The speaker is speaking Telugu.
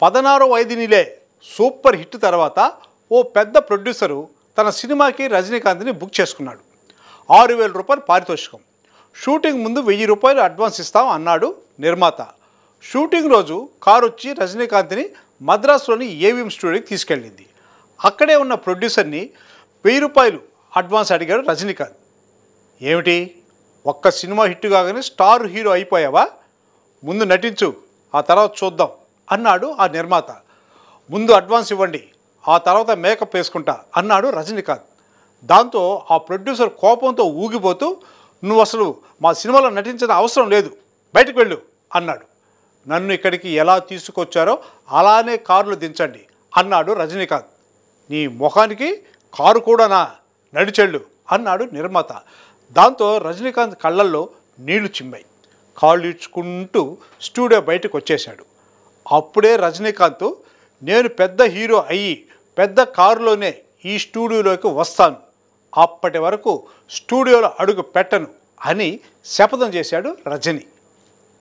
16 వయదినిలే సూపర్ హిట్ తర్వాత ఓ పెద్ద ప్రొడ్యూసరు తన సినిమాకి రజనీకాంత్ని బుక్ చేసుకున్నాడు. 6,000 రూపాయలు పారితోషికం. షూటింగ్ ముందు 1,000 రూపాయలు అడ్వాన్స్ ఇస్తాం అన్నాడు నిర్మాత. షూటింగ్ రోజు కారు వచ్చి రజనీకాంత్ని మద్రాసులోని ఏవిఎం స్టూడియోకి తీసుకెళ్ళింది. అక్కడే ఉన్న ప్రొడ్యూసర్ని 1,000 రూపాయలు అడ్వాన్స్ అడిగాడు రజనీకాంత్. ఏమిటి, ఒక్క సినిమా హిట్ కాగానే స్టార్ హీరో అయిపోయావా? ముందు నటించు, ఆ తర్వాత చూద్దాం అన్నాడు ఆ నిర్మాత. ముందు అడ్వాన్స్ ఇవ్వండి, ఆ తర్వాత మేకప్ వేసుకుంటా అన్నాడు రజనీకాంత్. దాంతో ఆ ప్రొడ్యూసర్ కోపంతో ఊగిపోతూ, నువ్వు అసలు మా సినిమాలో నటించిన అవసరం లేదు, బయటకు వెళ్ళు అన్నాడు. నన్ను ఇక్కడికి ఎలా తీసుకొచ్చారో అలానే కారులో దించండి అన్నాడు రజనీకాంత్. నీ ముఖానికి కారు కూడానా, నడిచెళ్ళు అన్నాడు నిర్మాత. దాంతో రజనీకాంత్ కళ్ళల్లో నీళ్లు చిమ్మాయి. కాళ్ళు ఇడ్చుకుంటూ స్టూడియో బయటకు వచ్చేశాడు. అప్పుడే రజనీకాంత్, నేను పెద్ద హీరో అయ్యి పెద్ద కారులోనే ఈ స్టూడియోలోకి వస్తాను, అప్పటి వరకు స్టూడియోలో అడుగు పెట్టను అని శపథం చేశాడు రజనీ.